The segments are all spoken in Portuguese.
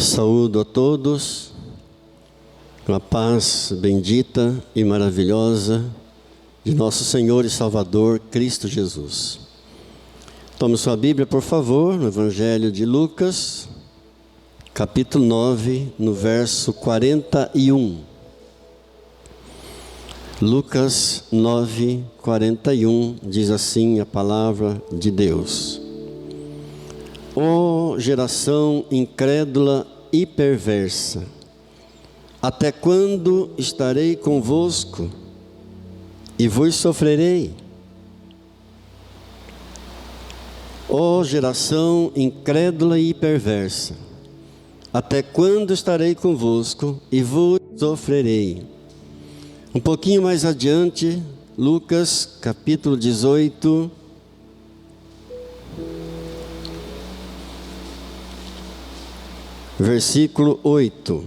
Saúdo a todos com a paz bendita e maravilhosa de nosso Senhor e Salvador Cristo Jesus. Tome sua Bíblia, por favor, no Evangelho de Lucas, capítulo 9, no verso 41. Lucas 9, 41, diz assim a palavra de Deus: Ó geração incrédula e perversa, até quando estarei convosco e vos sofrerei? Ó geração incrédula e perversa, até quando estarei convosco e vos sofrerei? Um pouquinho mais adiante, Lucas capítulo 18, versículo 8.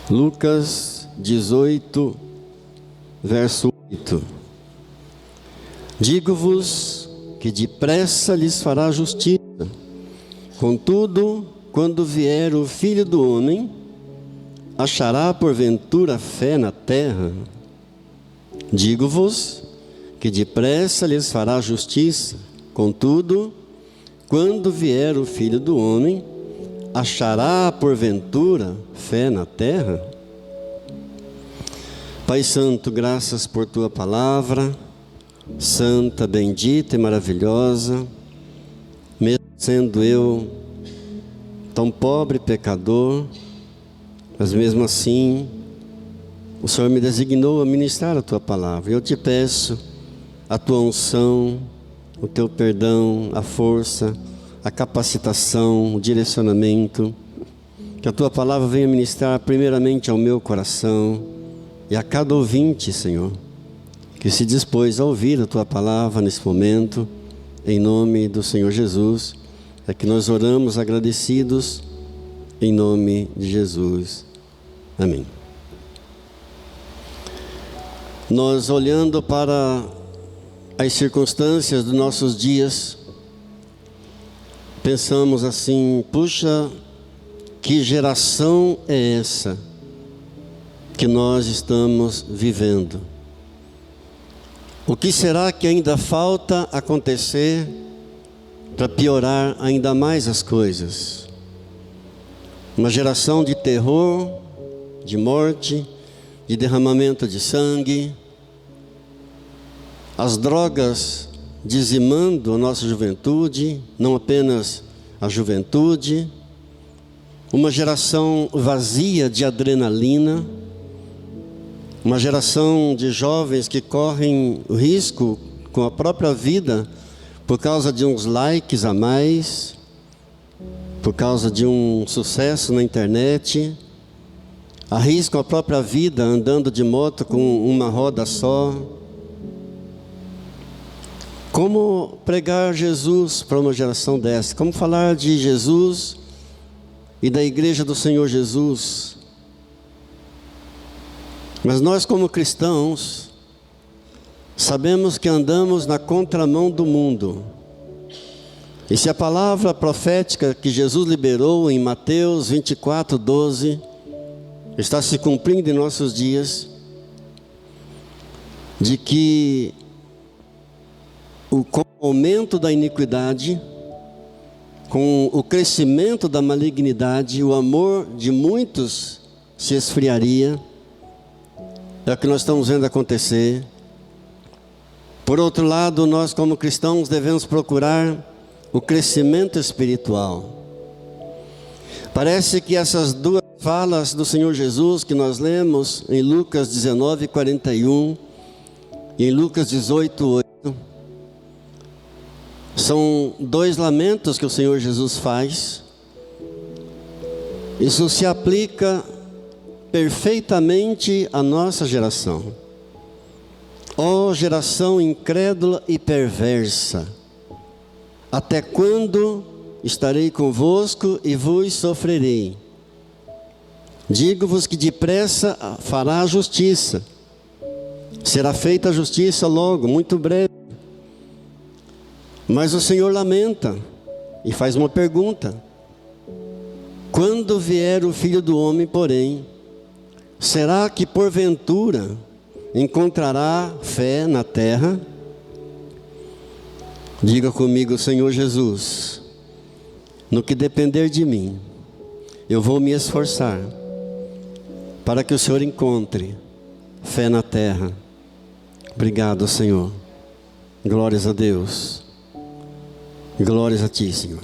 Lucas 18, verso 8. Digo-vos que depressa lhes fará justiça. Contudo, quando vier o Filho do Homem, achará porventura fé na terra? Digo-vos que depressa lhes fará justiça. Contudo, quando vier o Filho do Homem, achará porventura fé na terra? Pai Santo, graças por Tua palavra, santa, bendita e maravilhosa, mesmo sendo eu tão pobre pecador, mas mesmo assim, o Senhor me designou a ministrar a Tua palavra. Eu te peço a Tua unção, o Teu perdão, a força, a capacitação, o direcionamento, que a Tua palavra venha ministrar primeiramente ao meu coração e a cada ouvinte, Senhor, que se dispôs a ouvir a Tua palavra nesse momento, em nome do Senhor Jesus. É que nós oramos agradecidos, em nome de Jesus. Amém. Nós, olhando para as circunstâncias dos nossos dias, pensamos assim: puxa, que geração é essa que nós estamos vivendo? O que será que ainda falta acontecer para piorar ainda mais as coisas? Uma geração de terror, de morte, de derramamento de sangue, as drogas dizimando a nossa juventude, não apenas a juventude, uma geração vazia de adrenalina, uma geração de jovens que correm o risco com a própria vida por causa de uns likes a mais, por causa de um sucesso na internet, arriscam a própria vida andando de moto com uma roda só. Como pregar Jesus para uma geração dessa? Como falar de Jesus e da igreja do Senhor Jesus? Mas nós, como cristãos, sabemos que andamos na contramão do mundo. E se a palavra profética que Jesus liberou em Mateus 24, 12, está se cumprindo em nossos dias, de que com o aumento da iniquidade, com o crescimento da malignidade, o amor de muitos se esfriaria. É o que nós estamos vendo acontecer. Por outro lado, nós como cristãos devemos procurar o crescimento espiritual. Parece que essas duas falas do Senhor Jesus que nós lemos em Lucas 19, 41 e em Lucas 18, 8, são dois lamentos que o Senhor Jesus faz. Isso se aplica perfeitamente à nossa geração. Ó geração incrédula e perversa, até quando estarei convosco e vos sofrerei? Digo-vos que depressa fará a justiça. Será feita a justiça logo, muito breve. Mas o Senhor lamenta e faz uma pergunta: quando vier o Filho do Homem, porém, será que porventura encontrará fé na terra? Diga comigo: Senhor Jesus, no que depender de mim, eu vou me esforçar para que o Senhor encontre fé na terra. Obrigado, Senhor. Glórias a Deus. Glórias a Ti, Senhor.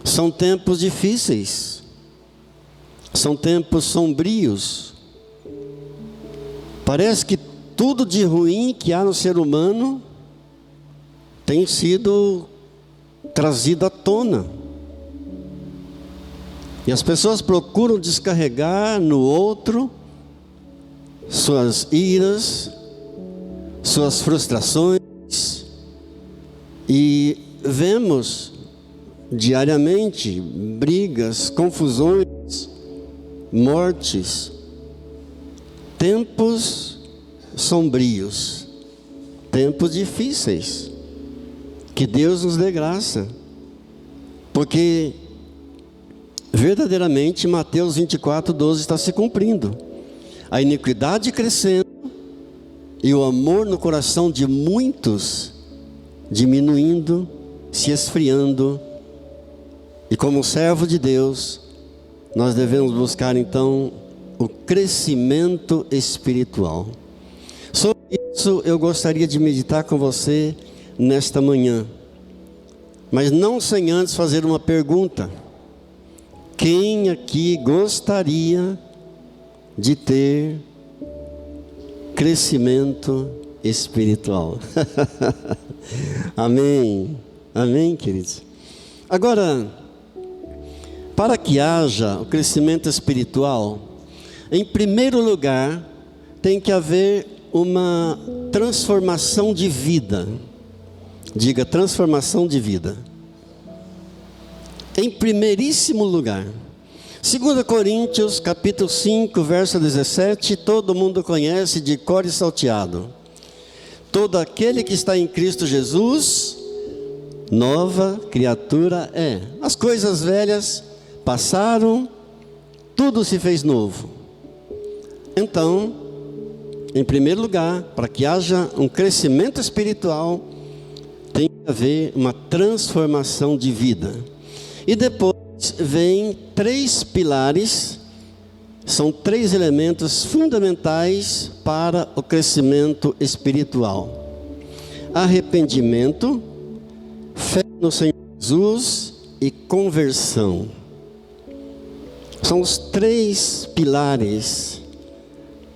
São tempos difíceis, são tempos sombrios. Parece que tudo de ruim que há no ser humano tem sido trazido à tona. E as pessoas procuram descarregar no outro suas iras, suas frustrações, e vemos diariamente brigas, confusões, mortes, tempos sombrios, tempos difíceis. Que Deus nos dê graça, porque verdadeiramente Mateus 24:12 está se cumprindo. A iniquidade crescendo e o amor no coração de muitos diminuindo, se esfriando. E como servo de Deus, nós devemos buscar então o crescimento espiritual. Sobre isso eu gostaria de meditar com você nesta manhã, mas não sem antes fazer uma pergunta: quem aqui gostaria de ter crescimento espiritual? Amém, amém, queridos. Agora, para que haja o crescimento espiritual, em primeiro lugar, tem que haver uma transformação de vida. Diga: transformação de vida. Em primeiríssimo lugar, 2 Coríntios capítulo 5, verso 17, todo mundo conhece de cor e salteado. Todo aquele que está em Cristo Jesus, nova criatura é. As coisas velhas passaram, tudo se fez novo. Então, em primeiro lugar, para que haja um crescimento espiritual, tem que haver uma transformação de vida. E depois vem 3 pilares, são 3 elementos fundamentais para o crescimento espiritual: arrependimento, fé no Senhor Jesus e conversão. São os 3 pilares.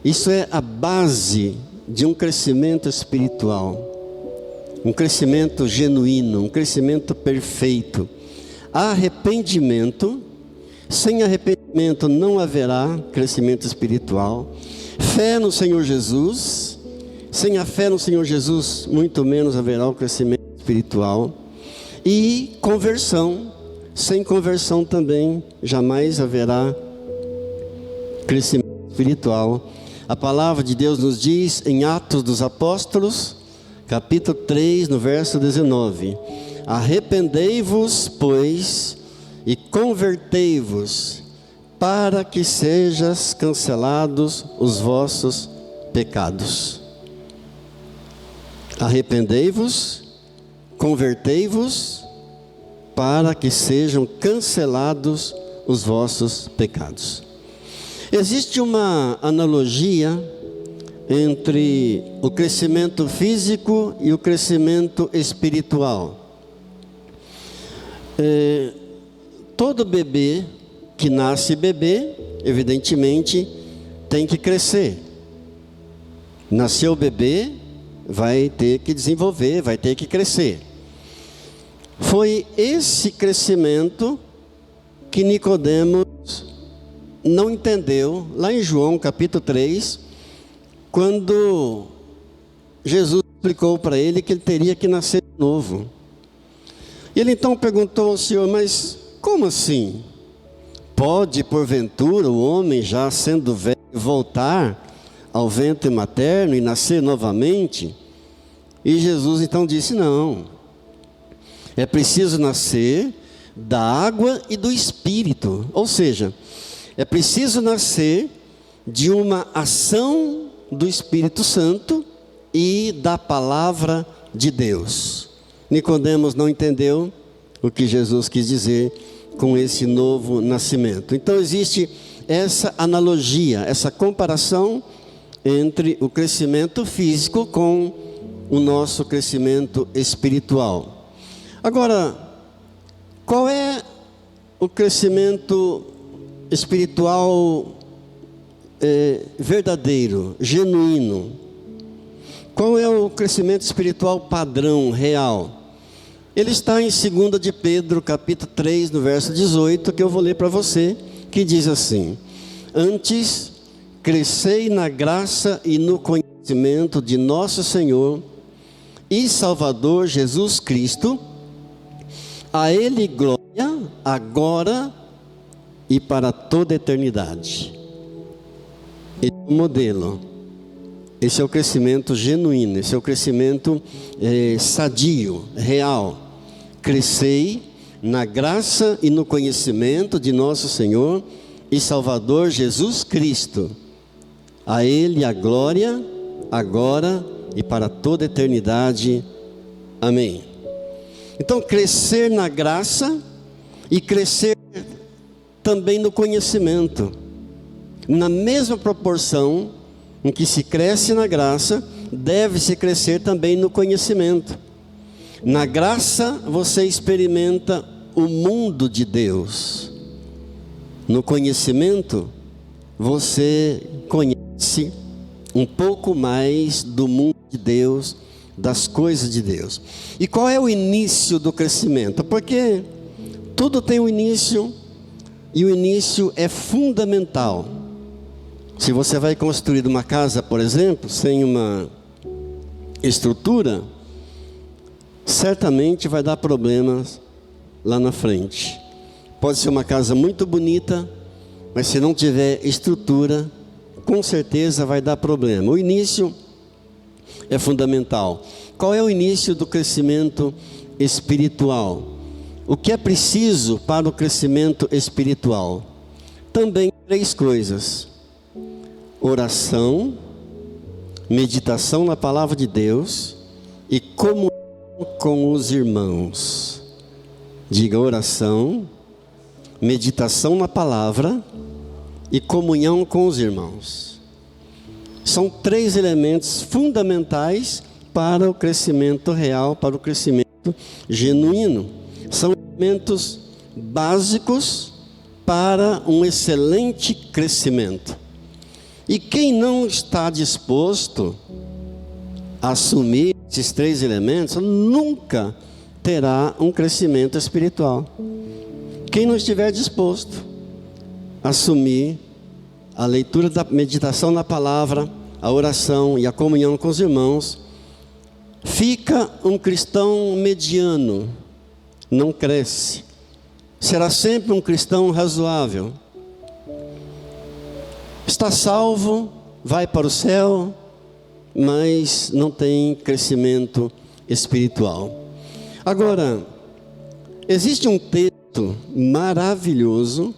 Isso é a base de um crescimento espiritual, um crescimento genuíno, um crescimento perfeito. Arrependimento, sem arrependimento não haverá crescimento espiritual. Fé no Senhor Jesus, sem a fé no Senhor Jesus, muito menos haverá o crescimento espiritual. E conversão, sem conversão também jamais haverá crescimento espiritual. A palavra de Deus nos diz em Atos dos Apóstolos, capítulo 3, no verso 19: arrependei-vos, pois, e convertei-vos, para que sejas cancelados os vossos pecados. Arrependei-vos, convertei-vos, para que sejam cancelados os vossos pecados. Existe uma analogia entre o crescimento físico e o crescimento espiritual. Todo bebê que nasce bebê, evidentemente, tem que crescer. Nasceu bebê, vai ter que desenvolver, vai ter que crescer. Foi esse crescimento que Nicodemos não entendeu, lá em João capítulo 3, quando Jesus explicou para ele que ele teria que nascer de novo. Ele então perguntou ao Senhor: mas como assim? Pode, porventura, o homem, já sendo velho, voltar ao ventre materno e nascer novamente? E Jesus então disse: não. É preciso nascer da água e do Espírito. Ou seja, é preciso nascer de uma ação do Espírito Santo e da palavra de Deus. Nicodemos não entendeu o que Jesus quis dizer com esse novo nascimento. Então existe essa analogia, essa comparação entre o crescimento físico com o nosso crescimento espiritual. Agora, qual é o crescimento espiritual verdadeiro, genuíno? Qual é o crescimento espiritual padrão, real? Ele está em 2 de Pedro, capítulo 3, no verso 18, que eu vou ler para você, que diz assim: antes, crescei na graça e no conhecimento de nosso Senhor e Salvador Jesus Cristo, a Ele glória, agora e para toda a eternidade. Esse é o modelo, esse é o crescimento genuíno, esse é o crescimento sadio, real. Crescei na graça e no conhecimento de nosso Senhor e Salvador Jesus Cristo. A Ele a glória, agora e para toda a eternidade. Amém. Então, crescer na graça e crescer também no conhecimento. Na mesma proporção em que se cresce na graça, deve-se crescer também no conhecimento. Na graça, você experimenta o mundo de Deus. No conhecimento, você conhece um pouco mais do mundo de Deus, das coisas de Deus. E qual é o início do crescimento? Porque tudo tem um início, e o início é fundamental. Se você vai construir uma casa, por exemplo, sem uma estrutura, certamente vai dar problemas lá na frente. Pode ser uma casa muito bonita, mas se não tiver estrutura, com certeza vai dar problema. O início é fundamental. Qual é o início do crescimento espiritual? O que é preciso para o crescimento espiritual? Também 3 coisas: oração, meditação na palavra de Deus e comunhão com os irmãos. Diga: oração, meditação na palavra e comunhão com os irmãos. São 3 elementos fundamentais para o crescimento real, para o crescimento genuíno. São elementos básicos para um excelente crescimento. E quem não está disposto a assumir esses 3 elementos, nunca terá um crescimento espiritual. Quem não estiver disposto a assumir a leitura da meditação na palavra, a oração e a comunhão com os irmãos, fica um cristão mediano, não cresce. Será sempre um cristão razoável. Está salvo, vai para o céu, mas não tem crescimento espiritual. Agora, existe um texto maravilhoso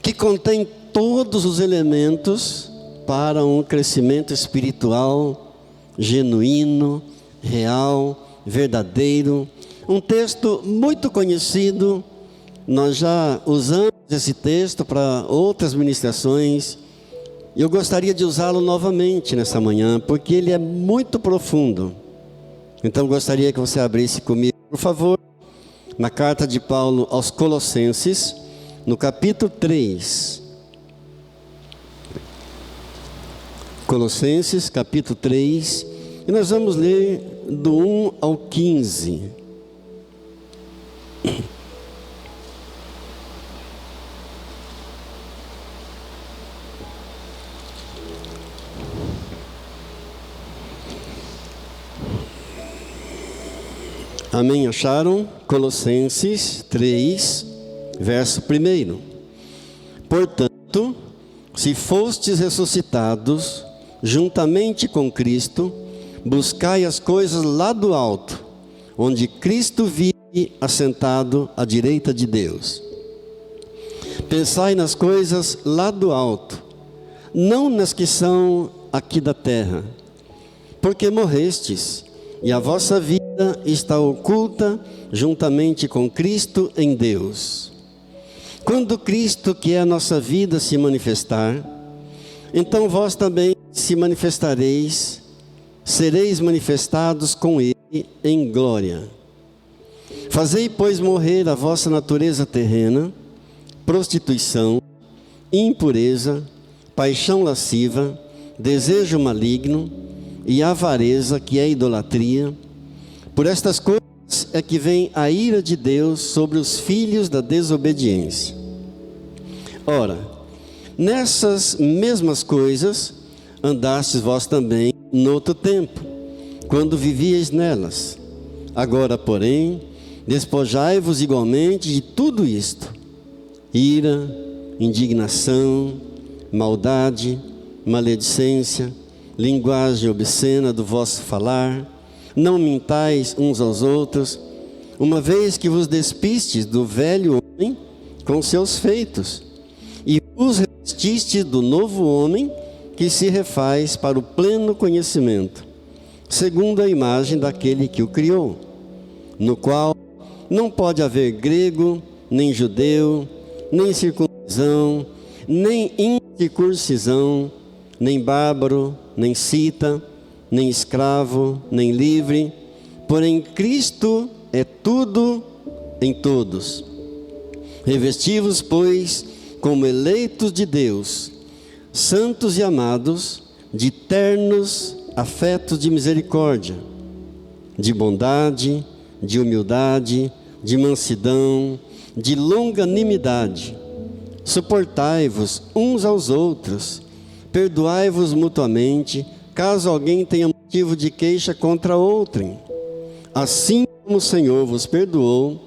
que contém todos os elementos para um crescimento espiritual genuíno, real, verdadeiro. Um texto muito conhecido, nós já usamos esse texto para outras ministrações. Eu gostaria de usá-lo novamente nessa manhã, porque ele é muito profundo. Então gostaria que você abrisse comigo, por favor, na carta de Paulo aos Colossenses, no capítulo 3. Colossenses, capítulo 3, e nós vamos ler do 1 ao 15. Amém? Acharam? Colossenses 3, verso 1. Portanto, se fostes ressuscitados juntamente com Cristo, buscai as coisas lá do alto, onde Cristo vive assentado à direita de Deus. Pensai nas coisas lá do alto, não nas que são aqui da terra, porque morrestes, e a vossa vida está oculta juntamente com Cristo em Deus. Quando Cristo, que é a nossa vida, se manifestar, então vós também se manifestareis, sereis manifestados com Ele em glória. Fazei, pois, morrer a vossa natureza terrena, prostituição, impureza, paixão lasciva, desejo maligno e avareza, que é idolatria. Por estas coisas é que vem a ira de Deus sobre os filhos da desobediência. Ora, nessas mesmas coisas andastes vós também noutro tempo, quando vivíeis nelas. Agora, porém, despojai-vos igualmente de tudo isto: ira, indignação, maldade, maledicência, linguagem obscena do vosso falar. Não mintais uns aos outros, uma vez que vos despistes do velho homem com seus feitos, e vos revestistes do novo homem, que se refaz para o pleno conhecimento, segundo a imagem daquele que o criou, no qual não pode haver grego, nem judeu, nem circuncisão, nem incircuncisão, nem bárbaro, nem cita, nem escravo, nem livre, porém Cristo é tudo em todos. Revesti-vos, pois, como eleitos de Deus, santos e amados, de ternos afetos de misericórdia, de bondade, de humildade, de mansidão, de longanimidade. Suportai-vos uns aos outros, perdoai-vos mutuamente, caso alguém tenha motivo de queixa contra outrem. Assim como o Senhor vos perdoou,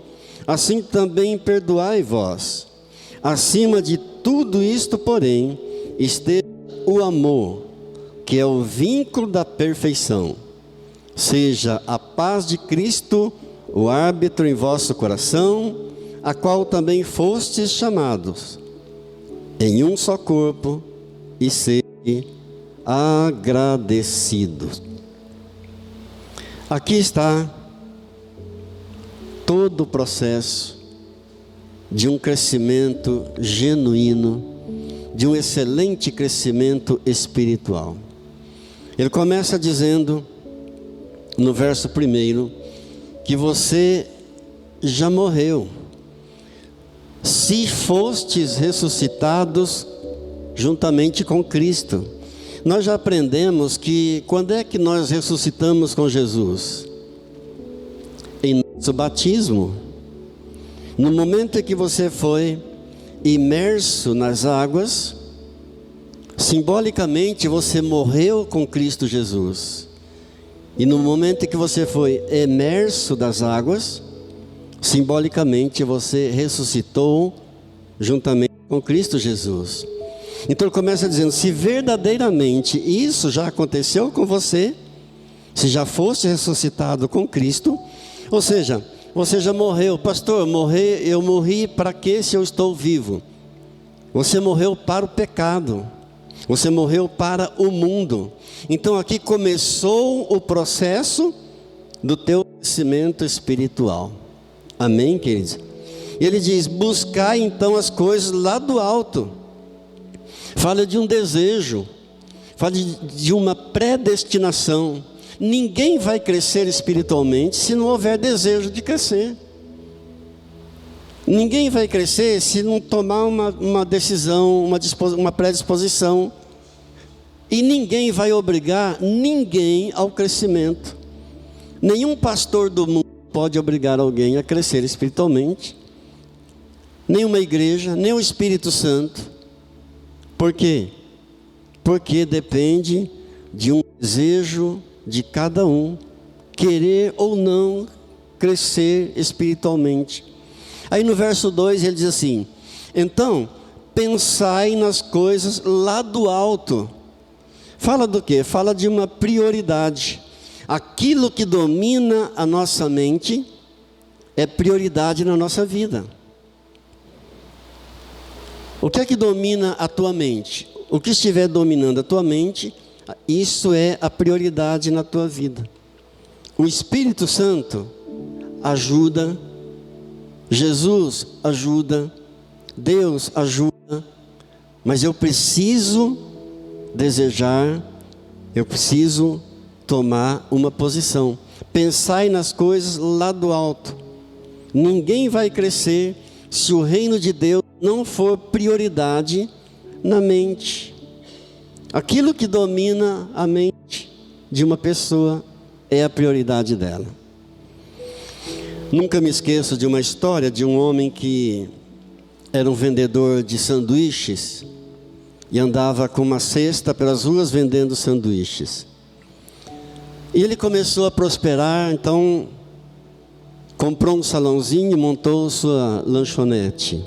assim também perdoai vós. Acima de tudo isto, porém, esteja o amor, que é o vínculo da perfeição. Seja a paz de Cristo o árbitro em vosso coração, a qual também fostes chamados em um só corpo, e sede agradecidos. Aqui está todo o processo de um crescimento genuíno, de um excelente crescimento espiritual. Ele começa dizendo, no verso 1, que você já morreu, se fostes ressuscitados juntamente com Cristo. Nós já aprendemos que quando é que nós ressuscitamos com Jesus? Em nosso batismo. No momento em que você foi imerso nas águas, simbolicamente você morreu com Cristo Jesus. E no momento em que você foi imerso das águas, simbolicamente você ressuscitou juntamente com Cristo Jesus. Então ele começa dizendo, se verdadeiramente isso já aconteceu com você, se já foste ressuscitado com Cristo, ou seja, você já morreu. Pastor, eu morri para quê se eu estou vivo? Você morreu para o pecado, você morreu para o mundo. Então aqui começou o processo do teu crescimento espiritual. Amém, queridos? E ele diz, buscai então as coisas lá do alto. Fala de um desejo, fala de uma predestinação. Ninguém vai crescer espiritualmente se não houver desejo de crescer. Ninguém vai crescer se não tomar uma decisão, uma predisposição. E ninguém vai obrigar ninguém ao crescimento. Nenhum pastor do mundo pode obrigar alguém a crescer espiritualmente. Nenhuma igreja, nem o Espírito Santo. Por quê? Porque depende de um desejo de cada um, querer ou não crescer espiritualmente. Aí no verso 2 ele diz assim, então, pensai nas coisas lá do alto. Fala do quê? Fala de uma prioridade. Aquilo que domina a nossa mente é prioridade na nossa vida. O que é que domina a tua mente? O que estiver dominando a tua mente, isso é a prioridade na tua vida. O Espírito Santo ajuda, Jesus ajuda, Deus ajuda, mas eu preciso desejar, eu preciso tomar uma posição. Pensai nas coisas lá do alto. Ninguém vai crescer se o reino de Deus não for prioridade na mente. Aquilo que domina a mente de uma pessoa é a prioridade dela. Nunca me esqueço de uma história de um homem que era um vendedor de sanduíches e andava com uma cesta pelas ruas vendendo sanduíches. E ele começou a prosperar, então comprou um salãozinho e montou sua lanchonete.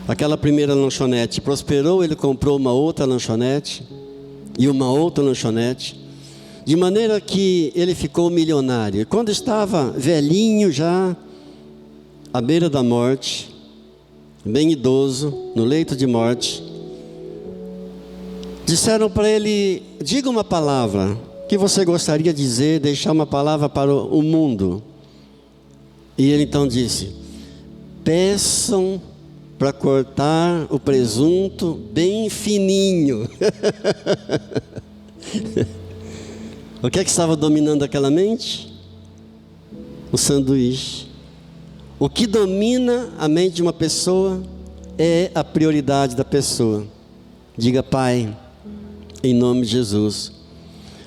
Aquela primeira lanchonete prosperou, ele comprou uma outra lanchonete e uma outra lanchonete, de maneira que ele ficou milionário. E quando estava velhinho já, à beira da morte, bem idoso, no leito de morte, disseram para ele: diga uma palavra que você gostaria de dizer, deixar uma palavra para o mundo. E ele então disse: peçam para cortar o presunto bem fininho. O que é que estava dominando aquela mente? O sanduíche. O que domina a mente de uma pessoa é a prioridade da pessoa. Diga: Pai, em nome de Jesus,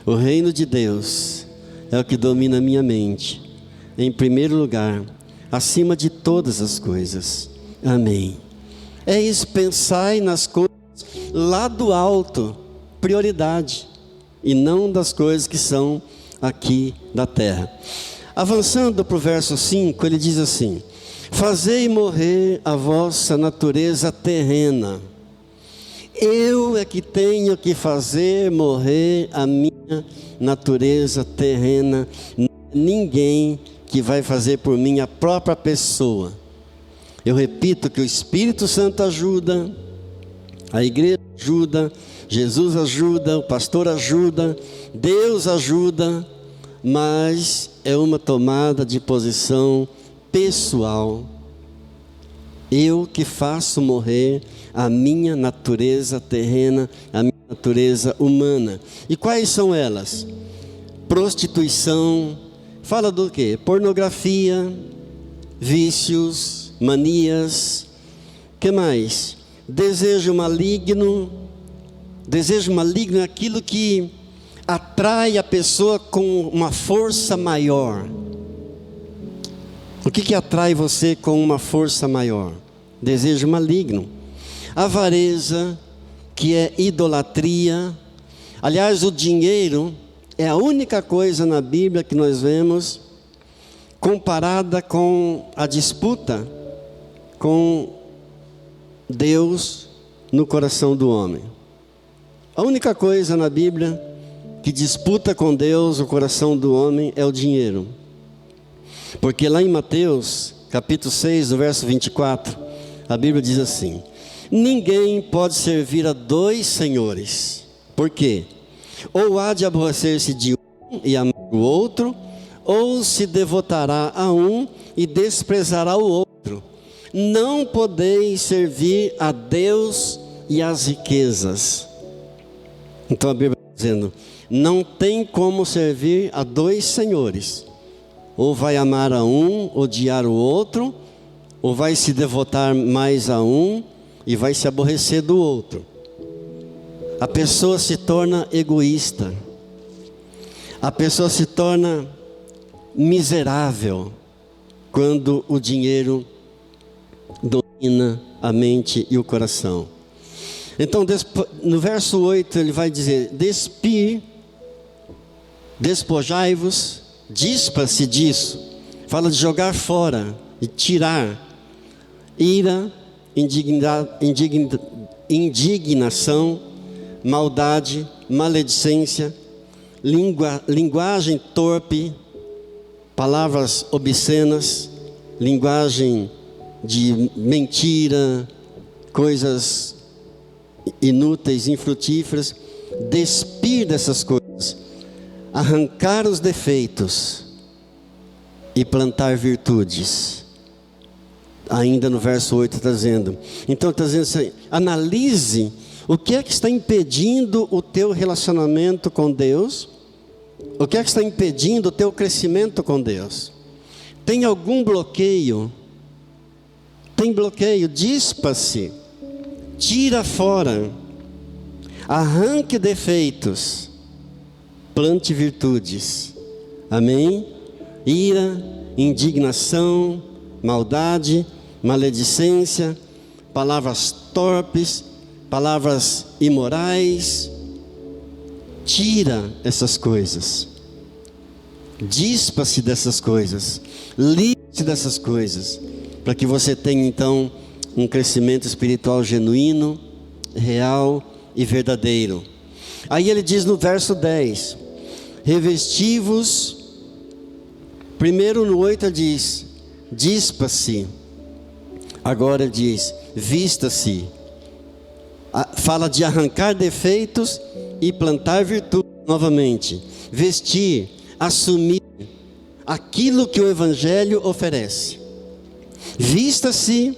o reino de Deus é o que domina a minha mente, em primeiro lugar, acima de todas as coisas. Amém. É isso, pensai nas coisas lá do alto, prioridade, e não das coisas que são aqui da terra. Avançando para o verso 5, ele diz assim: fazei morrer a vossa natureza terrena. Eu é que tenho que fazer morrer a minha natureza terrena. Ninguém que vai fazer por mim, a própria pessoa. Eu repito que o Espírito Santo ajuda, a igreja ajuda, Jesus ajuda, o pastor ajuda, Deus ajuda, mas é uma tomada de posição pessoal. Eu que faço morrer a minha natureza terrena, a minha natureza humana. E quais são elas? Prostituição, fala do quê? Pornografia, vícios, manias, que mais? Desejo maligno é aquilo que atrai a pessoa com uma força maior. O que atrai você com uma força maior? Desejo maligno. Avareza, que é idolatria. Aliás, o dinheiro é a única coisa na Bíblia que nós vemos comparada com a disputa com Deus no coração do homem. A única coisa na Bíblia que disputa com Deus o coração do homem é o dinheiro. Porque lá em Mateus, capítulo 6, do verso 24, a Bíblia diz assim: ninguém pode servir a dois senhores. Por quê? Ou há de aborrecer-se de um e amar o outro, ou se devotará a um e desprezará o outro. Não podeis servir a Deus e às riquezas. Então a Bíblia está dizendo: não tem como servir a dois senhores. Ou vai amar a um, odiar o outro, ou vai se devotar mais a um e vai se aborrecer do outro. A pessoa se torna egoísta. A pessoa se torna miserável quando o dinheiro domina a mente e o coração. Então, no verso 8 ele vai dizer: despojai-vos, dispa-se disso. Fala de jogar fora, de tirar. Ira, indignação, maldade, maledicência, linguagem torpe, palavras obscenas, linguagem de mentira, coisas inúteis, infrutíferas. Despir dessas coisas, arrancar os defeitos e plantar virtudes. Ainda no verso 8 está dizendo, então está dizendo assim, analise o que é que está impedindo o teu relacionamento com Deus, o que é que está impedindo o teu crescimento com Deus. Tem algum bloqueio? Tem bloqueio, dispa-se, tira fora, arranque defeitos, plante virtudes. Amém? Ira, indignação, maldade, maledicência, palavras torpes, palavras imorais. Tira essas coisas, dispa-se dessas coisas, livre-se dessas coisas, para que você tenha então um crescimento espiritual genuíno, real e verdadeiro. Aí ele diz no verso 10, revesti-vos. Primeiro no 8 ele diz, dispa-se. Agora ele diz, vista-se. Fala de arrancar defeitos e plantar virtude novamente. Vestir, assumir aquilo que o Evangelho oferece. Vista-se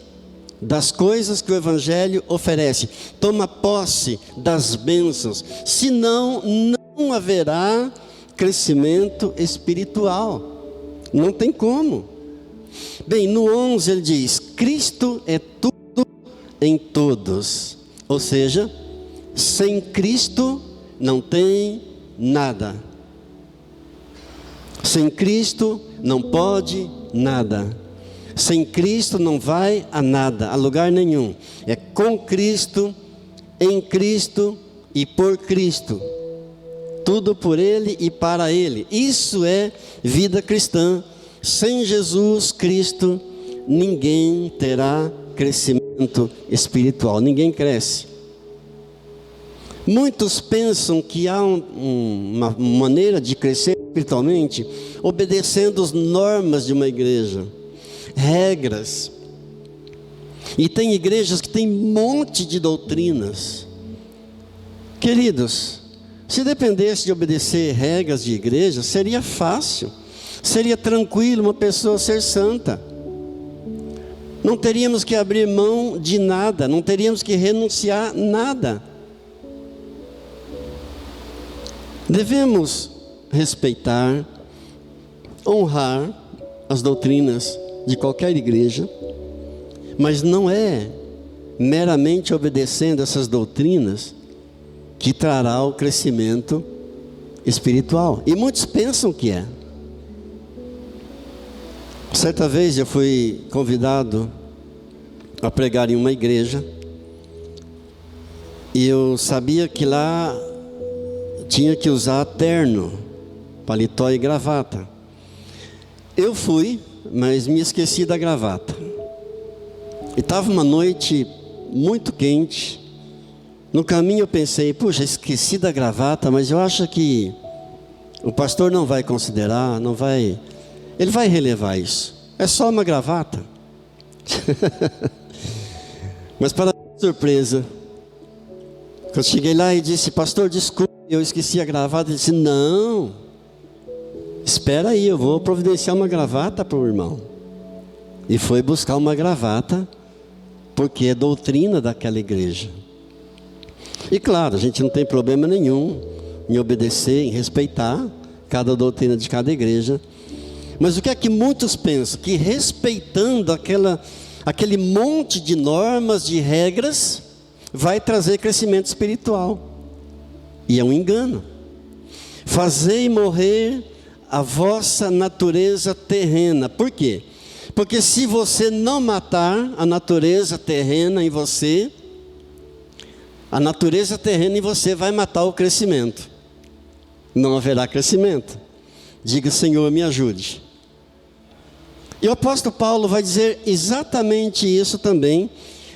das coisas que o Evangelho oferece. Toma posse das bênçãos. Senão, não haverá crescimento espiritual. Não tem como. Bem, no 11 ele diz, Cristo é tudo em todos. Ou seja, sem Cristo não tem nada. Sem Cristo não pode nada. Sem Cristo não vai a nada, a lugar nenhum. É com Cristo, em Cristo e por Cristo. Tudo por Ele e para Ele. Isso é vida cristã. Sem Jesus Cristo, ninguém terá crescimento espiritual. Ninguém cresce. Muitos pensam que há uma maneira de crescer espiritualmente obedecendo as normas de uma igreja, regras. E tem igrejas que têm um monte de doutrinas. Queridos, se dependesse de obedecer regras de igreja, seria fácil, seria tranquilo uma pessoa ser santa. Não teríamos que abrir mão de nada, não teríamos que renunciar a nada. Devemos respeitar, honrar as doutrinas de qualquer igreja, mas não é meramente obedecendo essas doutrinas que trará o crescimento espiritual. E muitos pensam que é. Certa vez eu fui convidado a pregar em uma igreja, e eu sabia que lá tinha que usar terno, paletó e gravata. Eu fui, mas me esqueci da gravata. E estava uma noite muito quente. No caminho eu pensei, puxa, esqueci da gravata, mas eu acho que o pastor não vai considerar, não vai, ele vai relevar isso. É só uma gravata. Mas para minha surpresa, quando eu cheguei lá e disse, pastor, desculpe, eu esqueci a gravata. Ele disse, não, espera aí, eu vou providenciar uma gravata para o irmão. E foi buscar uma gravata, porque é doutrina daquela igreja. E claro, a gente não tem problema nenhum em obedecer, em respeitar cada doutrina de cada igreja. Mas o que é que muitos pensam? Que respeitando aquele monte de normas, de regras, vai trazer crescimento espiritual. E é um engano. Fazei morrer a vossa natureza terrena. Por quê? Porque se você não matar a natureza terrena em você, a natureza terrena em você vai matar o crescimento. Não haverá crescimento. Diga, Senhor, me ajude. E o apóstolo Paulo vai dizer exatamente isso também,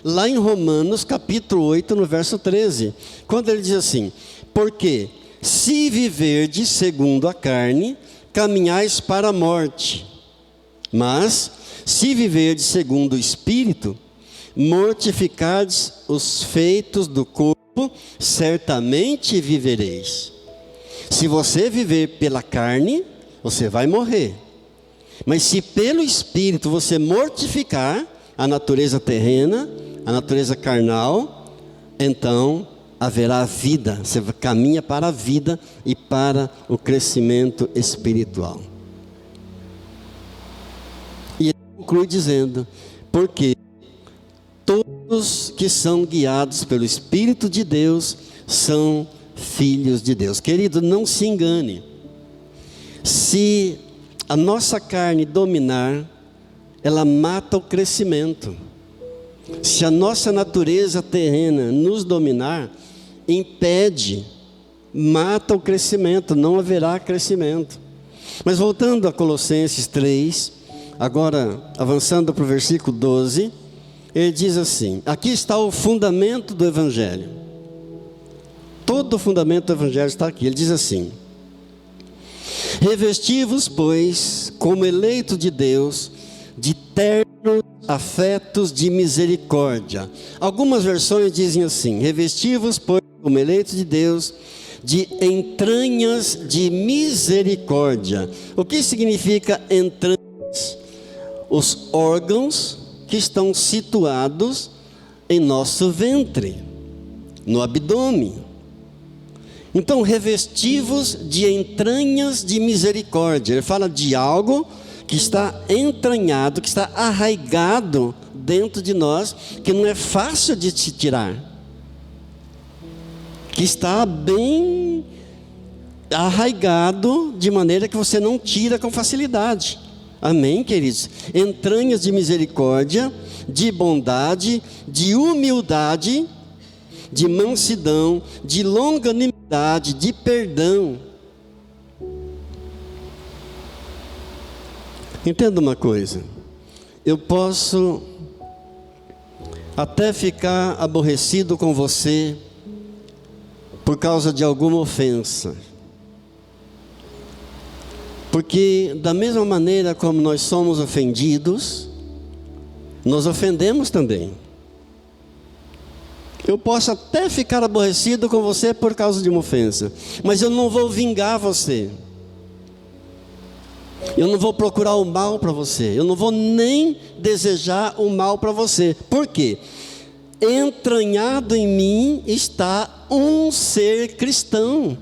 lá em Romanos capítulo 8, no verso 13. Quando ele diz assim, porque Se viverdes segundo a carne, caminhais para a morte. Mas, se viverdes segundo o Espírito, mortificardes os feitos do corpo, certamente vivereis. Se você viver pela carne, você vai morrer. Mas se pelo Espírito você mortificar a natureza terrena, a natureza carnal, então haverá vida. Você caminha para a vida e para o crescimento espiritual. E ele conclui dizendo: porque todos que são guiados pelo Espírito de Deus são filhos de Deus. Querido, não se engane. Se a nossa carne dominar, ela mata o crescimento. Se a nossa natureza terrena nos dominar, impede, mata o crescimento, não haverá crescimento. Mas voltando a Colossenses 3, agora avançando para o versículo 12, ele diz assim: aqui está o fundamento do Evangelho. Todo o fundamento do Evangelho está aqui. Ele diz assim: revesti-vos, pois, como eleito de Deus, de ternos afetos de misericórdia. Algumas versões dizem assim: revesti-vos, pois, como eleito de Deus, de entranhas de misericórdia. O que significa entranhas? Os órgãos que estão situados em nosso ventre, no abdômen. Então, revesti-vos de entranhas de misericórdia. Ele fala de algo que está entranhado, que está arraigado dentro de nós, que não é fácil de se tirar, que está bem arraigado, de maneira que você não tira com facilidade. Amém, queridos? Entranhas de misericórdia, de bondade, de humildade, de mansidão, de longanimidade, de perdão. Entenda uma coisa: eu posso até ficar aborrecido com você por causa de alguma ofensa, porque da mesma maneira como nós somos ofendidos, nós ofendemos também. Eu posso até ficar aborrecido com você por causa de uma ofensa, mas eu não vou vingar você. Eu não vou procurar o mal para você. Eu não vou nem desejar o mal para você. Por quê? Entranhado em mim está um ser cristão,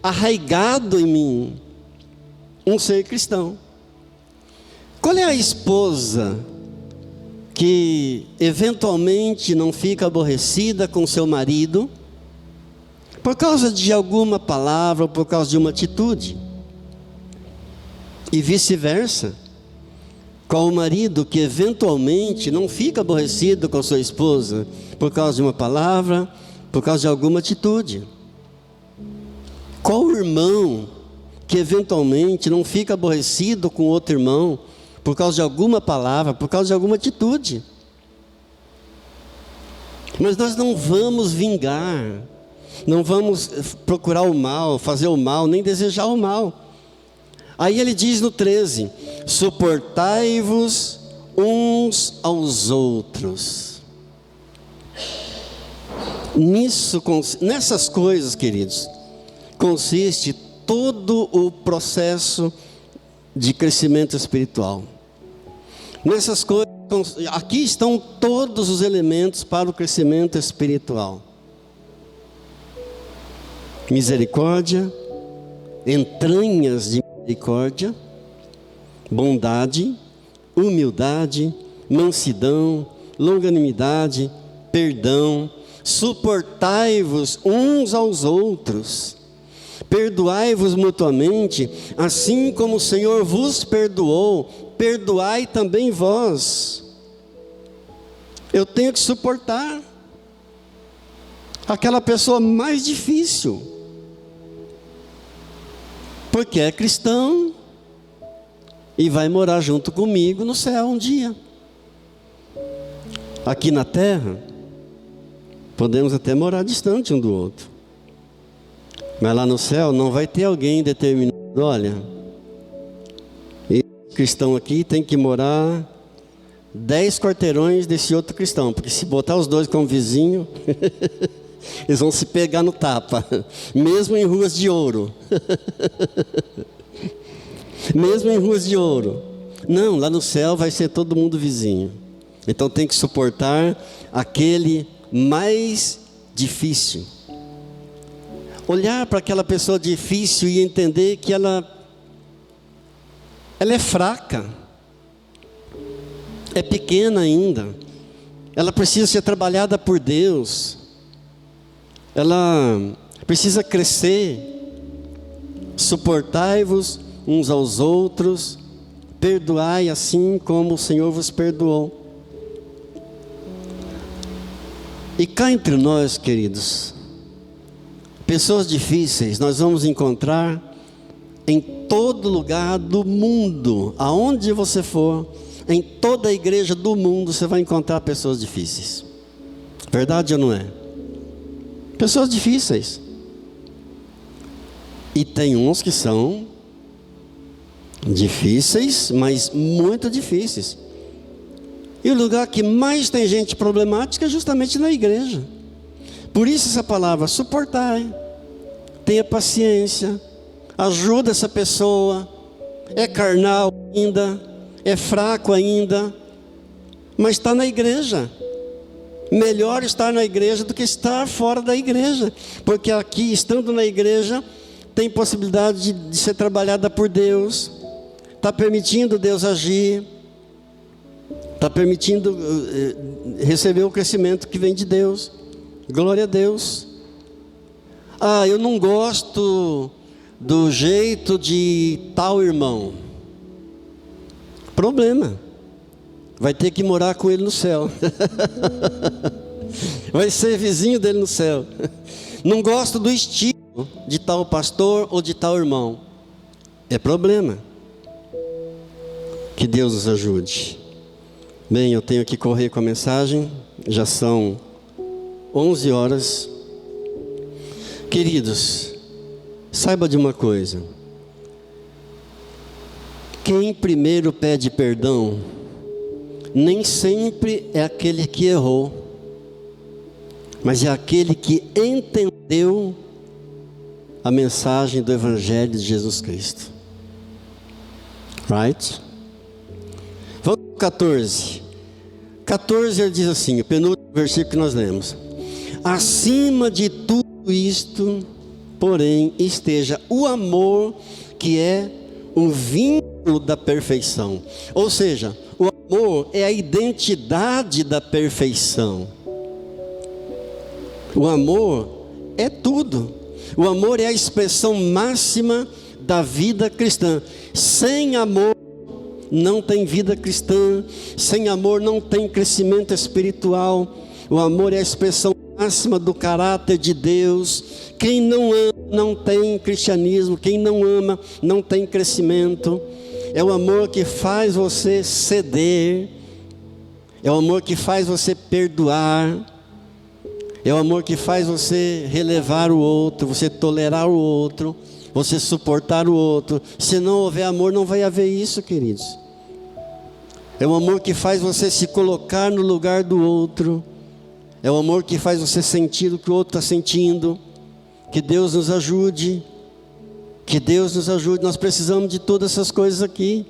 arraigado em mim, um ser cristão. Qual é a esposa que eventualmente não fica aborrecida com seu marido por causa de alguma palavra ou por causa de uma atitude? E vice-versa, qual o marido que eventualmente não fica aborrecido com sua esposa por causa de uma palavra, por causa de alguma atitude? Qual o irmão que eventualmente não fica aborrecido com outro irmão por causa de alguma palavra, por causa de alguma atitude? Mas nós não vamos vingar, não vamos procurar o mal, fazer o mal, nem desejar o mal. Aí ele diz no 13: suportai-vos uns aos outros. Nessas coisas, queridos, consiste todo o processo de crescimento espiritual. Nessas coisas, aqui estão todos os elementos para o crescimento espiritual: misericórdia, entranhas de misericórdia, bondade, humildade, mansidão, longanimidade, perdão. Suportai-vos uns aos outros, perdoai-vos mutuamente, assim como o Senhor vos perdoou, perdoai também vós. Eu tenho que suportar aquela pessoa mais difícil, porque é cristão e vai morar junto comigo no céu um dia. Aqui na terra, podemos até morar distante um do outro, Mas lá no céu não vai ter alguém determinado, olha, esse cristão aqui tem que morar 10 quarteirões desse outro cristão, porque se botar os dois como vizinho, eles vão se pegar no tapa, mesmo em ruas de ouro. Mesmo em ruas de ouro. Não, lá no céu vai ser todo mundo vizinho. Então tem que suportar aquele mais difícil. Olhar para aquela pessoa difícil e entender que ela é fraca, é pequena ainda, ela precisa ser trabalhada por Deus, ela precisa crescer. Suportai-vos uns aos outros, perdoai assim como o Senhor vos perdoou. E cá entre nós, queridos, pessoas difíceis nós vamos encontrar em todo lugar do mundo, aonde você for, em toda a igreja do mundo você vai encontrar pessoas difíceis. Verdade ou não é? Pessoas difíceis. E tem uns que são difíceis, mas muito difíceis. E o lugar que mais tem gente problemática é justamente na igreja. Por isso essa palavra, suportai, tenha paciência, ajuda essa pessoa, é carnal ainda, é fraco ainda, mas está na igreja. Melhor estar na igreja do que estar fora da igreja, porque aqui, estando na igreja, tem possibilidade de ser trabalhada por Deus, está permitindo Deus agir, está permitindo receber o crescimento que vem de Deus. Glória a Deus. Ah, eu não gosto do jeito de tal irmão. Problema. Vai ter que morar com ele no céu. Vai ser vizinho dele no céu. Não gosto do estilo de tal pastor ou de tal irmão. É problema. Que Deus nos ajude. Bem, eu tenho que correr com a mensagem. Já são 11 horas. Queridos, saiba de uma coisa. Quem primeiro pede perdão, nem sempre é aquele que errou, mas é aquele que entendeu a mensagem do Evangelho de Jesus Cristo. Right? Vamos para 14. 14 ele diz assim, o penúltimo versículo que nós lemos. Acima de tudo isto, porém, esteja o amor, que é o vínculo da perfeição. Ou seja, o amor é a identidade da perfeição. O amor é tudo. O amor é a expressão máxima da vida cristã. Sem amor não tem vida cristã. Sem amor não tem crescimento espiritual. O amor é a expressão máxima do caráter de Deus. Quem não ama não tem cristianismo. Quem não ama não tem crescimento. É o amor que faz você ceder. É o amor que faz você perdoar. É o amor que faz você relevar o outro, você tolerar o outro, você suportar o outro. Se não houver amor, não vai haver isso, queridos. É o amor que faz você se colocar no lugar do outro. É o amor que faz você sentir o que o outro está sentindo. Que Deus nos ajude. Que Deus nos ajude. Nós precisamos de todas essas coisas aqui.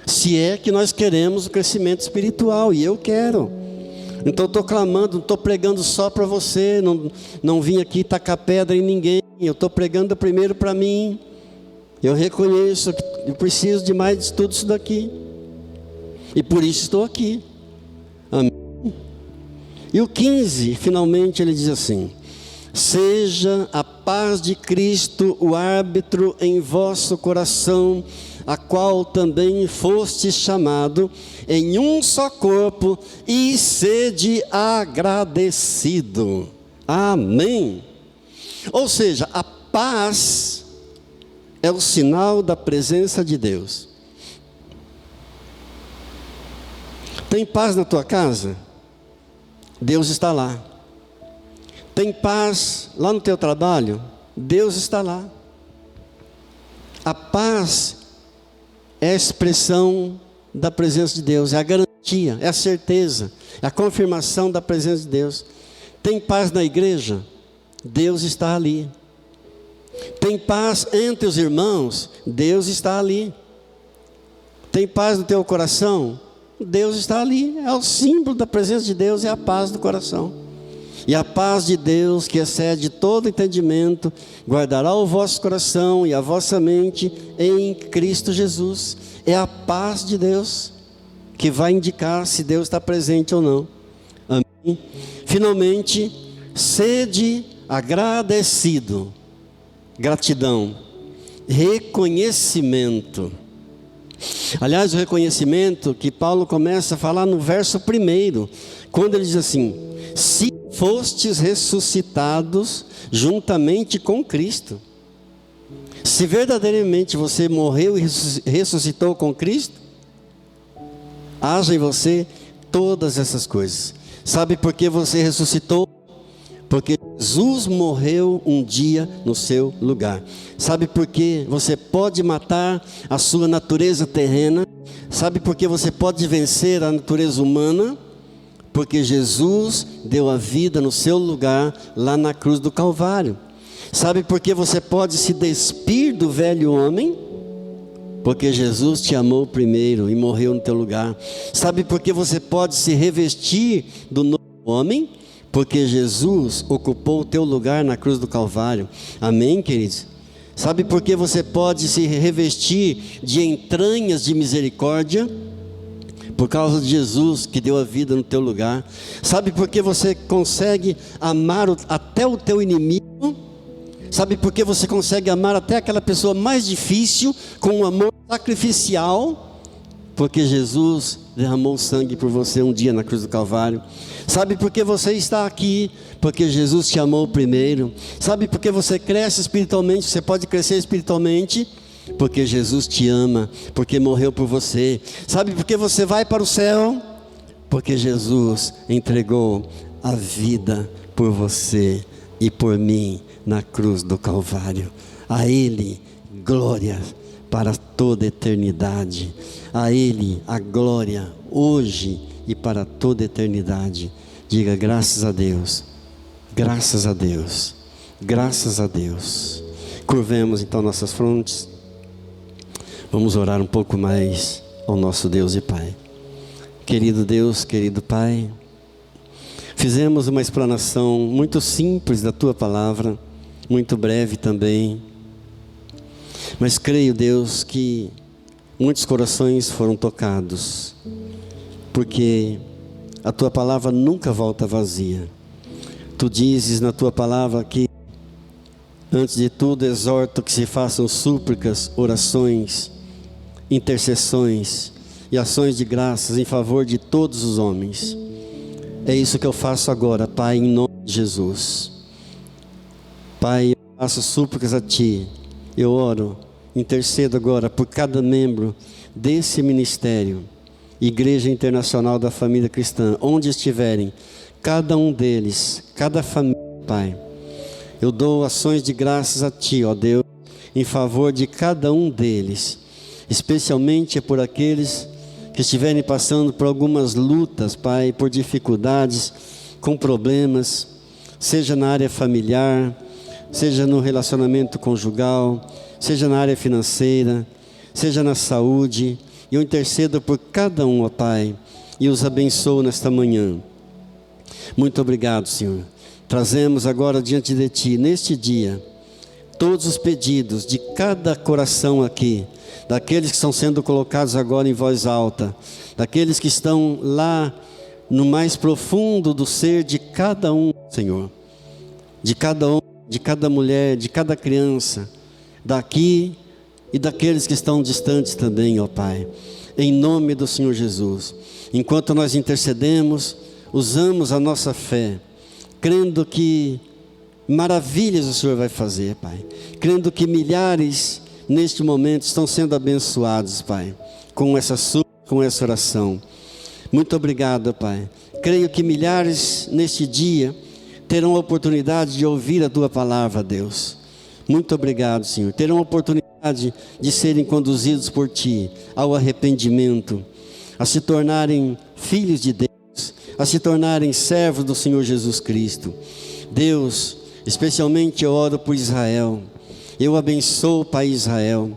Se é que nós queremos o crescimento espiritual, e eu quero. Então estou clamando, não estou pregando só para você, não vim aqui tacar pedra em ninguém, eu estou pregando primeiro para mim. Eu reconheço que eu preciso de mais de tudo isso daqui, e por isso estou aqui. Amém. E o 15, finalmente ele diz assim: seja a paz de Cristo o árbitro em vosso coração, a qual também fostes chamado em um só corpo, e sede agradecido. Amém. Ou seja, a paz é o sinal da presença de Deus. Tem paz na tua casa? Deus está lá. Tem paz lá no teu trabalho? Deus está lá. A paz é a expressão da presença de Deus, é a garantia, é a certeza, é a confirmação da presença de Deus. Tem paz na igreja? Deus está ali. Tem paz entre os irmãos? Deus está ali. Tem paz no teu coração? Deus está ali. É o símbolo da presença de Deus, é a paz do coração. E a paz de Deus, que excede todo entendimento, guardará o vosso coração e a vossa mente em Cristo Jesus. É a paz de Deus que vai indicar se Deus está presente ou não. Amém? Finalmente, sede agradecido. Gratidão. Reconhecimento. Aliás, o reconhecimento que Paulo começa a falar no verso 1, quando ele diz assim: se fostes ressuscitados juntamente com Cristo. Se verdadeiramente você morreu e ressuscitou com Cristo, haja em você todas essas coisas. Sabe por que você ressuscitou? Porque Jesus morreu um dia no seu lugar. Sabe por que você pode matar a sua natureza terrena? Sabe por que você pode vencer a natureza humana? Porque Jesus deu a vida no seu lugar lá na cruz do Calvário. Sabe por que você pode se despir do velho homem? Porque Jesus te amou primeiro e morreu no teu lugar. Sabe por que você pode se revestir do novo homem? Porque Jesus ocupou o teu lugar na cruz do Calvário. Amém, queridos? Sabe por que você pode se revestir de entranhas de misericórdia? Por causa de Jesus que deu a vida no teu lugar. Sabe por que você consegue amar até o teu inimigo? Sabe por que você consegue amar até aquela pessoa mais difícil com um amor sacrificial? Porque Jesus derramou sangue por você um dia na cruz do Calvário. Sabe por que você está aqui? Porque Jesus te amou primeiro. Sabe por que você cresce espiritualmente? Você pode crescer espiritualmente? Porque Jesus te ama, porque morreu por você. Sabe por que você vai para o céu? Porque Jesus entregou a vida por você e por mim na cruz do Calvário. A Ele glória para toda eternidade. A Ele a glória hoje e para toda eternidade. Diga graças a Deus, graças a Deus, graças a Deus. Curvemos então nossas frontes. Vamos orar um pouco mais ao nosso Deus e Pai. Querido Deus, querido Pai, fizemos uma explanação muito simples da Tua Palavra, muito breve também, mas creio, Deus, que muitos corações foram tocados, porque a Tua Palavra nunca volta vazia. Tu dizes na Tua Palavra que, antes de tudo, exorto que se façam súplicas, orações, intercessões e ações de graças em favor de todos os homens. É isso que eu faço agora, Pai, em nome de Jesus. Pai, eu faço súplicas a Ti. Eu oro, intercedo agora por cada membro desse ministério, Igreja Internacional da Família Cristã, onde estiverem, cada um deles, cada família, Pai. Eu dou ações de graças a Ti, ó Deus, em favor de cada um deles, especialmente por aqueles que estiverem passando por algumas lutas, Pai, por dificuldades, com problemas, seja na área familiar, seja no relacionamento conjugal, seja na área financeira, seja na saúde. E eu intercedo por cada um, ó Pai, e os abençoo nesta manhã. Muito obrigado, Senhor. Trazemos agora diante de Ti, neste dia, todos os pedidos de cada coração aqui, daqueles que estão sendo colocados agora em voz alta, daqueles que estão lá no mais profundo do ser de cada um, Senhor, de cada homem, de cada mulher, de cada criança, daqui e daqueles que estão distantes também, ó Pai, em nome do Senhor Jesus. Enquanto nós intercedemos, usamos a nossa fé, crendo que maravilhas o Senhor vai fazer, Pai, crendo que milhares neste momento estão sendo abençoados, Pai, com essa súplica, com essa oração. Muito obrigado, Pai. Creio que milhares neste dia terão a oportunidade de ouvir a Tua palavra, Deus. Muito obrigado, Senhor. Terão a oportunidade de serem conduzidos por Ti ao arrependimento, a se tornarem filhos de Deus, a se tornarem servos do Senhor Jesus Cristo. Deus, especialmente eu oro por Israel. Eu abençoo o país Israel.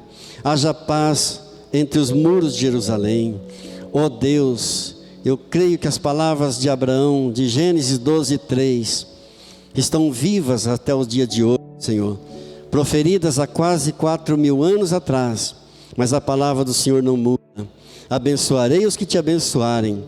Haja paz entre os muros de Jerusalém. Ó Deus, eu creio que as palavras de Abraão, de Gênesis 12:3, estão vivas até o dia de hoje, Senhor, proferidas há quase 4.000 anos atrás, mas a palavra do Senhor não muda. Abençoarei os que te abençoarem,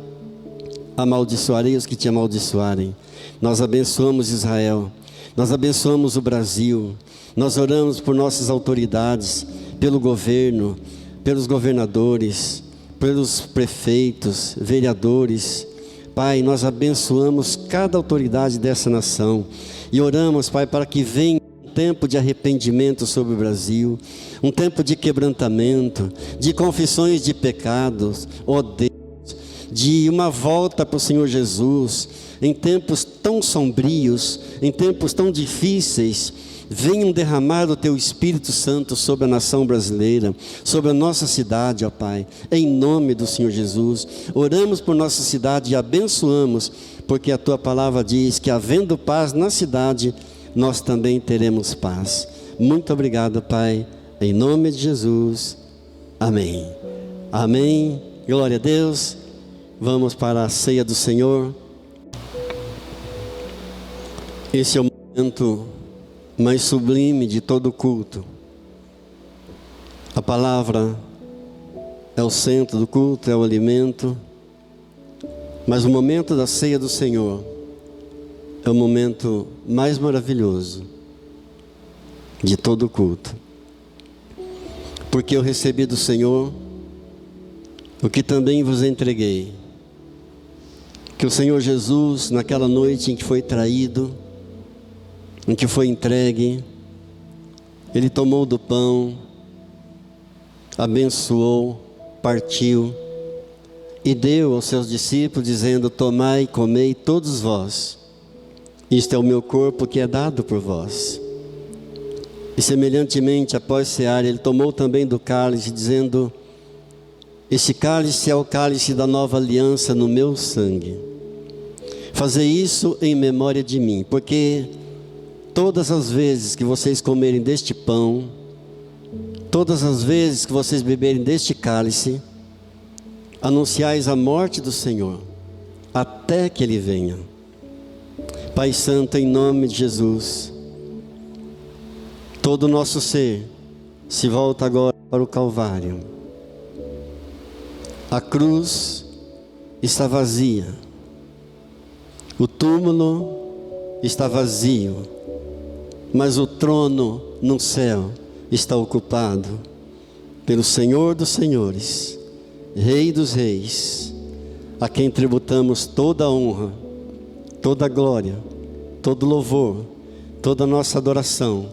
amaldiçoarei os que te amaldiçoarem. Nós abençoamos Israel, nós abençoamos o Brasil, nós oramos por nossas autoridades, pelo governo, pelos governadores, pelos prefeitos, vereadores. Pai, nós abençoamos cada autoridade dessa nação e oramos, Pai, para que venha um tempo de arrependimento sobre o Brasil, um tempo de quebrantamento, de confissões de pecados, ó Deus, de uma volta para o Senhor Jesus, em tempos tão sombrios, em tempos tão difíceis. Venham derramar o Teu Espírito Santo sobre a nação brasileira, sobre a nossa cidade, ó Pai, em nome do Senhor Jesus. Oramos por nossa cidade e abençoamos, porque a Tua palavra diz que havendo paz na cidade, nós também teremos paz. Muito obrigado, Pai, em nome de Jesus, amém. Amém, glória a Deus. Vamos para a ceia do Senhor. Esse é o momento mais sublime de todo o culto. A palavra é o centro do culto, é o alimento, mas o momento da ceia do Senhor é o momento mais maravilhoso de todo o culto, porque eu recebi do Senhor o que também vos entreguei, que o Senhor Jesus, naquela noite em que foi traído, em que foi entregue, Ele tomou do pão, abençoou, partiu e deu aos seus discípulos, dizendo: tomai e comei todos vós, isto é o meu corpo que é dado por vós. E semelhantemente, após cear, Ele tomou também do cálice, dizendo: esse cálice é o cálice da nova aliança no meu sangue. Fazei isso em memória de mim, porque todas as vezes que vocês comerem deste pão, todas as vezes que vocês beberem deste cálice, anunciais a morte do Senhor, até que Ele venha. Pai Santo, em nome de Jesus, todo o nosso ser se volta agora para o Calvário. A cruz está vazia, o túmulo está vazio, mas o trono no céu está ocupado pelo Senhor dos Senhores, Rei dos Reis, a quem tributamos toda a honra, toda a glória, todo o louvor, toda a nossa adoração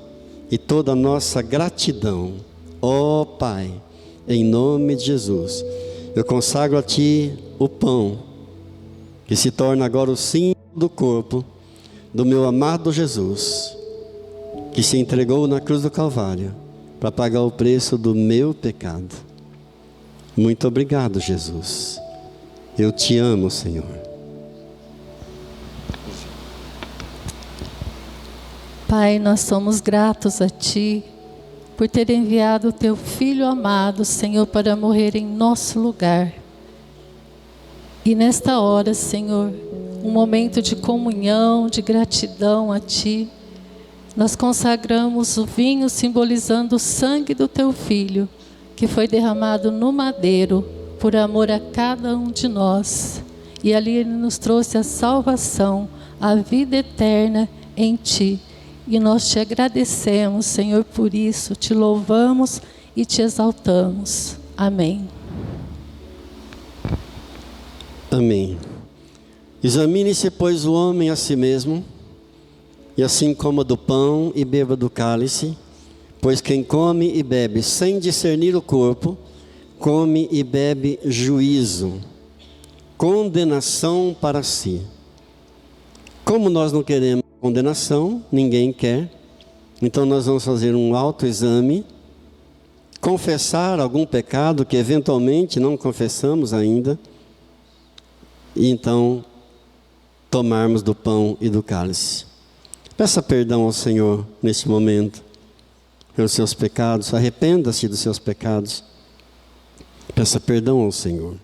e toda a nossa gratidão. Ó Pai, em nome de Jesus, eu consagro a Ti o pão, que se torna agora o símbolo do corpo do meu amado Jesus, que se entregou na cruz do Calvário para pagar o preço do meu pecado. Muito obrigado, Jesus. Eu te amo, Senhor. Pai, nós somos gratos a Ti por ter enviado o Teu Filho amado, Senhor, para morrer em nosso lugar. E nesta hora, Senhor, um momento de comunhão, de gratidão a Ti, nós consagramos o vinho simbolizando o sangue do Teu Filho, que foi derramado no madeiro por amor a cada um de nós. E ali Ele nos trouxe a salvação, a vida eterna em Ti. E nós Te agradecemos, Senhor, por isso, Te louvamos e Te exaltamos. Amém. Amém. Examine-se, pois, o homem a si mesmo, e assim coma do pão e beba do cálice, pois quem come e bebe sem discernir o corpo, come e bebe juízo, condenação para si. Como nós não queremos condenação, ninguém quer, Então nós vamos fazer um autoexame, confessar algum pecado que eventualmente não confessamos ainda, e então tomarmos do pão e do cálice. Peça perdão ao Senhor neste momento pelos seus pecados, arrependa-se dos seus pecados. Peça perdão ao Senhor.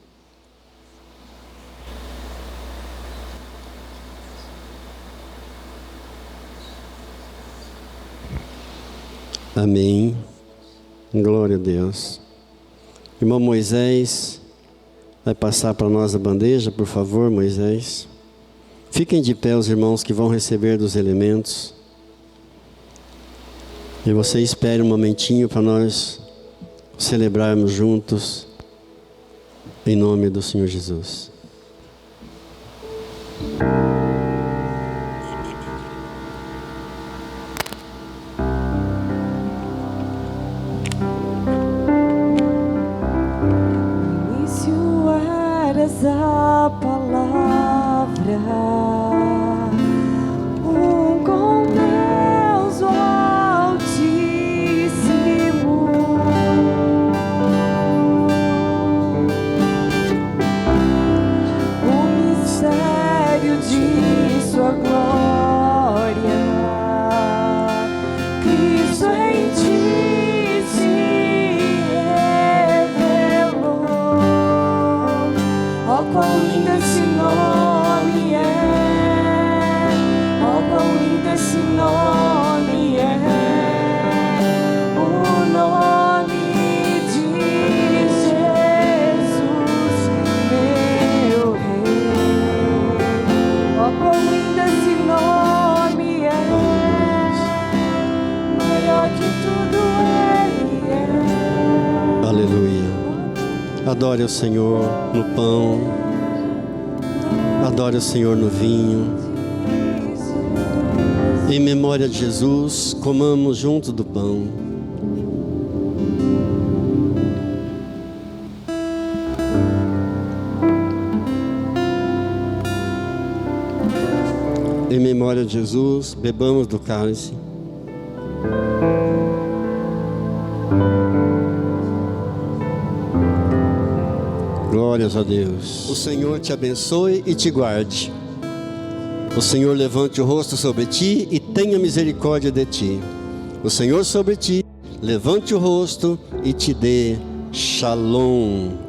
Amém. Glória a Deus. Irmão Moisés, vai passar para nós a bandeja, por favor, Moisés. Fiquem de pé os irmãos que vão receber dos elementos. E você espere um momentinho para nós celebrarmos juntos, em nome do Senhor Jesus. A palavra, com Deus o Altíssimo, o mistério de sua glória, Cristo em ti se revelou. Oh, quão lindo esse nome é, oh, quão lindo esse nome é, o nome de Jesus, meu Rei. Oh, quão lindo esse nome é, maior que tudo Ele é. Aleluia. Adore o Senhor no pão, adore o Senhor no vinho. Em memória de Jesus, comamos junto do pão. Em memória de Jesus, bebamos do cálice. Glórias a Deus. O Senhor te abençoe e te guarde. O Senhor levante o rosto sobre ti e tenha misericórdia de ti. O Senhor sobre ti levante o rosto e te dê shalom.